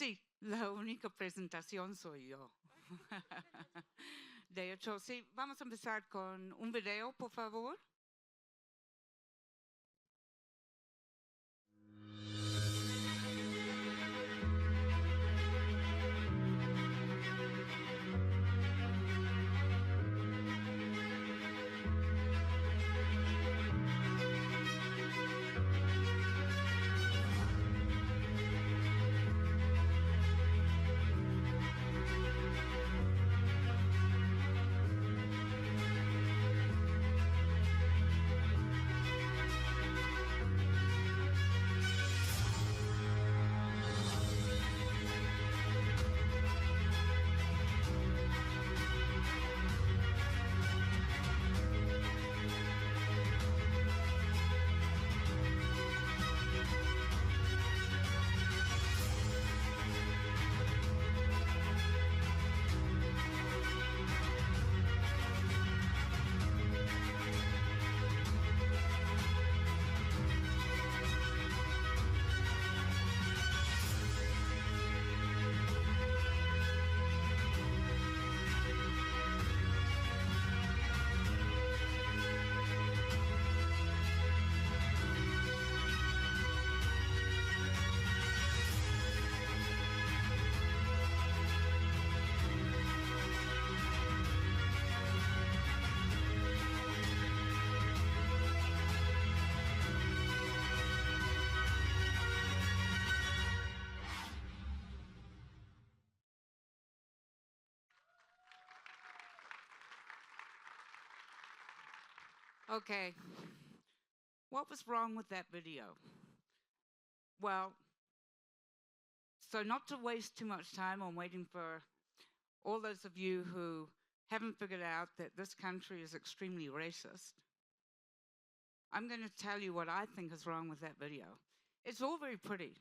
Sí, la única presentación soy yo. De hecho, sí, vamos a empezar con un video, por favor. Okay, what was wrong with that video? Well, so not to waste too much time on waiting for all those of you who haven't figured out that this country is extremely racist, I'm going to tell you what I think is wrong with that video. It's all very pretty,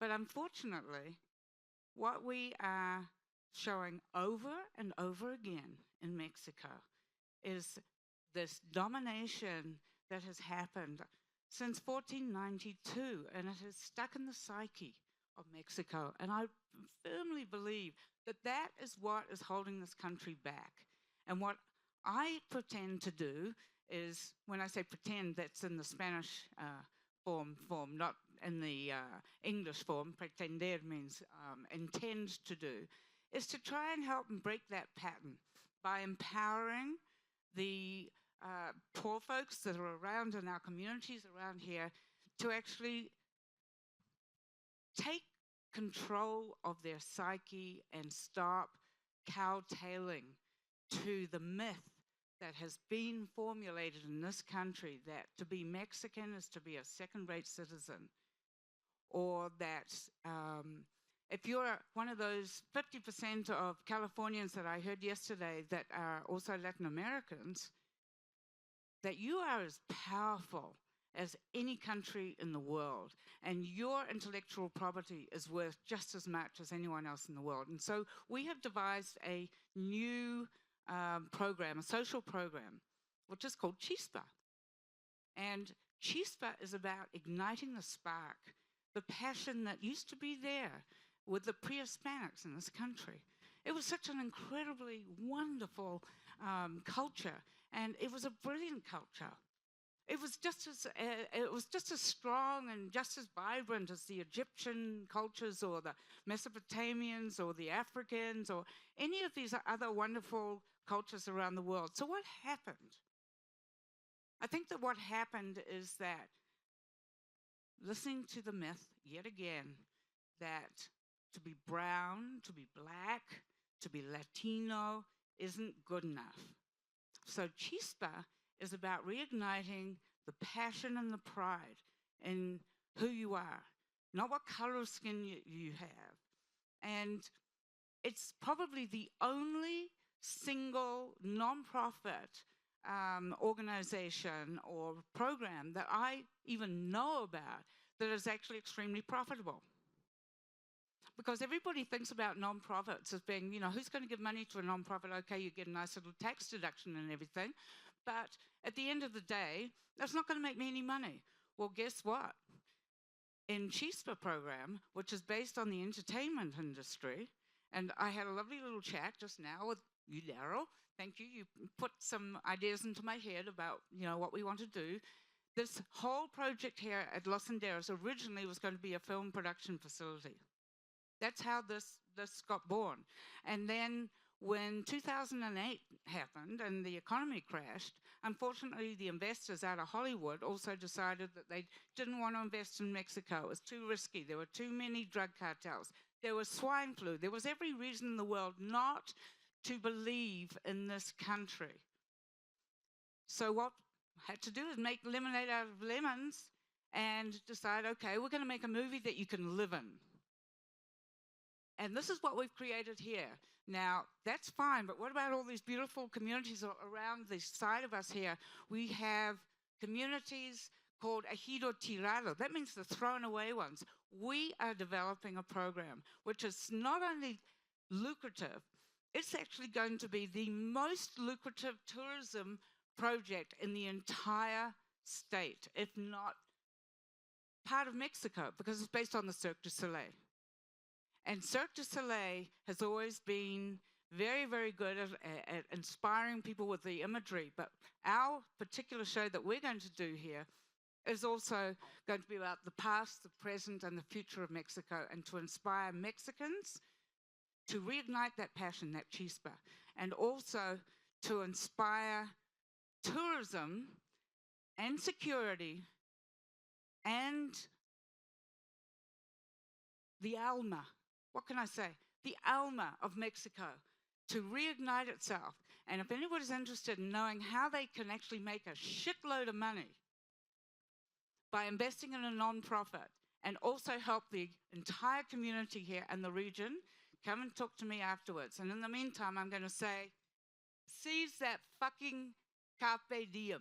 but unfortunately, what we are showing over and over again in Mexico is this domination that has happened since 1492, and it has stuck in the psyche of Mexico. And I firmly believe that that is what is holding this country back. And what I pretend to do is, when I say pretend, that's in the Spanish form, not in the English form. Pretender means intend to do, is to try and help and break that pattern by empowering the poor folks that are around in our communities around here to actually take control of their psyche and stop cowtailing to the myth that has been formulated in this country that to be Mexican is to be a second-rate citizen, or that if you're one of those 50% of Californians that I heard yesterday that are also Latin Americans, that you are as powerful as any country in the world, and your intellectual property is worth just as much as anyone else in the world. And so we have devised a new program, a social program, which is called Chispa. And Chispa is about igniting the spark, the passion that used to be there with the pre-Hispanics in this country. It was such an incredibly wonderful culture, and it was a brilliant culture. It was just as strong and just as vibrant as the Egyptian cultures or the Mesopotamians or the Africans or any of these other wonderful cultures around the world. So what happened? I think that what happened is that listening to the myth yet again that to be brown, to be black, to be Latino isn't good enough. So Chispa is about reigniting the passion and the pride in who you are, not what color of skin you have. And it's probably the only single nonprofit organization or program that I even know about that is actually extremely profitable. Because everybody thinks about nonprofits as being, who's going to give money to a nonprofit? Okay, you get a nice little tax deduction and everything. But at the end of the day, that's not going to make me any money. Well, guess what? in Chispa program, which is based on the entertainment industry. And I had a lovely little chat just now with you, Daryl. Thank you. You put some ideas into my head about, what we want to do. This whole project here at Los Senderos originally was going to be a film production facility. That's how this got born. And then when 2008 happened and the economy crashed, unfortunately the investors out of Hollywood also decided that they didn't want to invest in Mexico. It was too risky. There were too many drug cartels. There was swine flu. There was every reason in the world not to believe in this country. So what I had to do is make lemonade out of lemons and decide, okay, we're going to make a movie that you can live in. And this is what we've created here. Now, that's fine, but what about all these beautiful communities around the side of us here? We have communities called ejido tirado. That means the thrown away ones. We are developing a program which is not only lucrative, it's actually going to be the most lucrative tourism project in the entire state, if not part of Mexico, because it's based on the Cirque du Soleil. And Cirque du Soleil has always been very, very good at inspiring people with the imagery. But our particular show that we're going to do here is also going to be about the past, the present, and the future of Mexico, and to inspire Mexicans to reignite that passion, that chispa, and also to inspire tourism and security and the alma. What can I say? The alma of Mexico to reignite itself. And if anybody's interested in knowing how they can actually make a shitload of money by investing in a non-profit and also help the entire community here and the region, come and talk to me afterwards. And in the meantime, I'm going to say, seize that fucking carpe diem.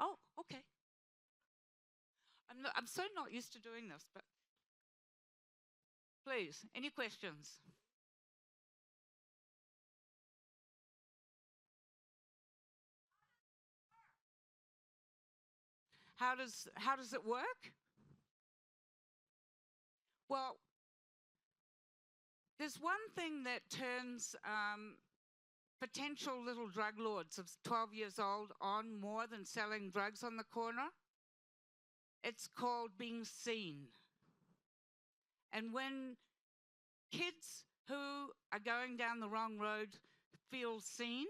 Oh, okay. I'm so not used to doing this, but please, any questions? How does it work? Well, there's one thing that turns potential little drug lords of 12 years old on more than selling drugs on the corner. It's called being seen. And when kids who are going down the wrong road feel seen,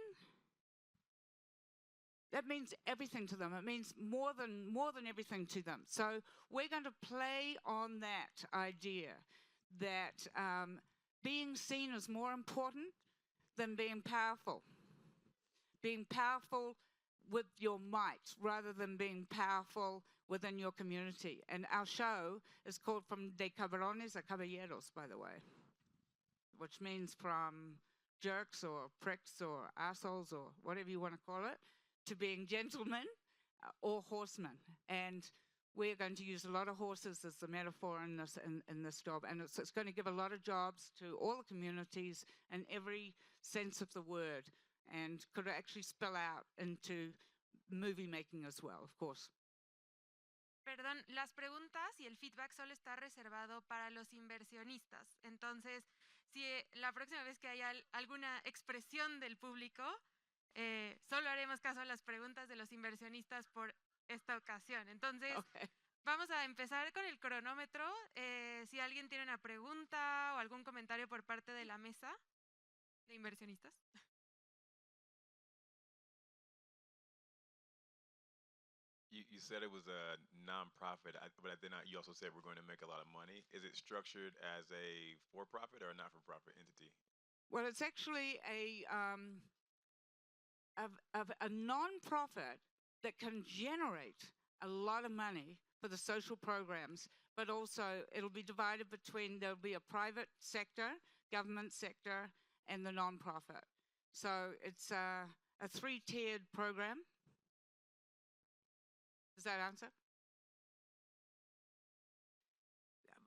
that means everything to them. It means more than everything to them. So we're going to play on that idea that being seen is more important than being powerful. Being powerful with your might rather than being powerful within your community. And our show is called From De Cabrones a Caballeros, by the way, which means from jerks or pricks or assholes or whatever you want to call it, to being gentlemen or horsemen. And we're going to use a lot of horses as the metaphor in this job. And it's going to give a lot of jobs to all the communities in every sense of the word, and could actually spill out into movie making as well, of course. Perdón, las preguntas y el feedback solo está reservado para los inversionistas. Entonces, si la próxima vez que haya alguna expresión del público, solo haremos caso a las preguntas de los inversionistas por esta ocasión. Entonces, Okay. Vamos a empezar con el cronómetro. Si alguien tiene una pregunta o algún comentario por parte de la mesa de inversionistas. You said it was a non-profit, but then you also said we're going to make a lot of money. Is it structured as a for-profit or a not-for-profit entity? Well, it's actually a non-profit that can generate a lot of money for the social programs, but also it'll be divided between, there'll be a private sector, government sector, and the non-profit. So it's a three-tiered program. Does that answer?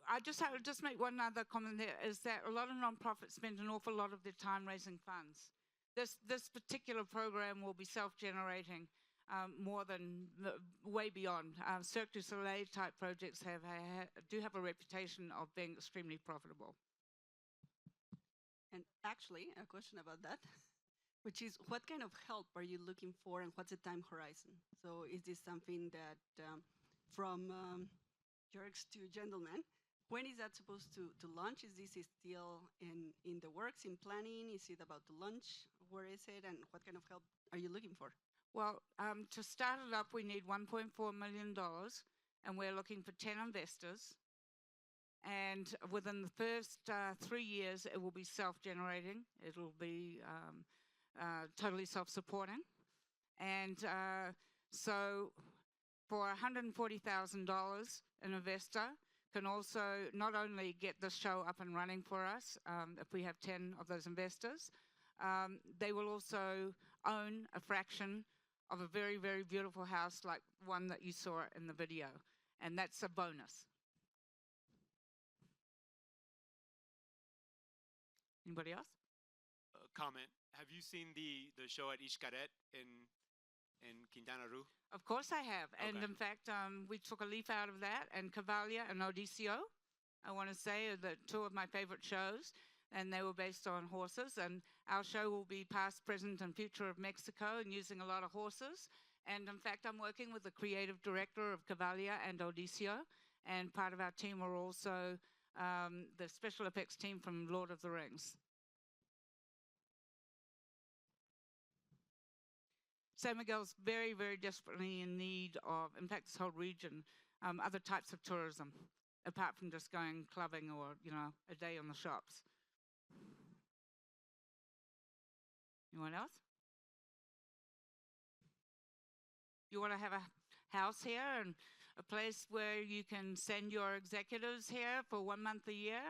I just make one other comment there, is that a lot of nonprofits spend an awful lot of their time raising funds. This particular program will be self-generating more than way beyond. Cirque du Soleil type projects do have a reputation of being extremely profitable. And actually, a question about that, which is what kind of help are you looking for and what's the time horizon? So is this something that from jerks to gentlemen, when is that supposed to launch? Is this still in the works, in planning? Is it about to launch? Where is it? And what kind of help are you looking for? Well, to start it up, we need $1.4 million, and we're looking for 10 investors. And within the first 3 years, it will be self-generating. It'll be totally self-supporting. And so for $140,000, an investor can also not only get the show up and running for us, if we have 10 of those investors, they will also own a fraction of a very, very beautiful house like one that you saw in the video. And that's a bonus. Anybody else? Comment. Have you seen the show at Xcaret in Quintana Roo? Of course I have. And Okay. in fact, we took a leaf out of that. And Valle and Odisio, I want to say, are the two of my favorite shows. And they were based on horses. And our show will be past, present, and future of Mexico and using a lot of horses. And in fact, I'm working with the creative director of Valle and Odisio. And part of our team are also the special effects team from Lord of the Rings. San Miguel's very, very desperately in need of, in fact, this whole region, other types of tourism, apart from just going clubbing or, a day on the shops. Anyone else? You want to have a house here and a place where you can send your executives here for 1 month a year?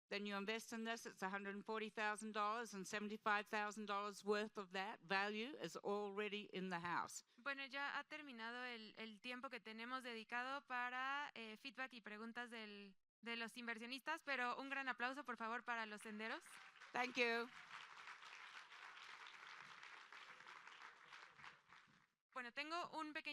Then you invest in this, it's $140,000, and $75,000 worth of that value is already in the house. Bueno, ya ha terminado el tiempo que tenemos dedicado para feedback y preguntas de los inversionistas, pero un gran aplauso, por favor, para los senderos. Thank you. Bueno, tengo un pequeño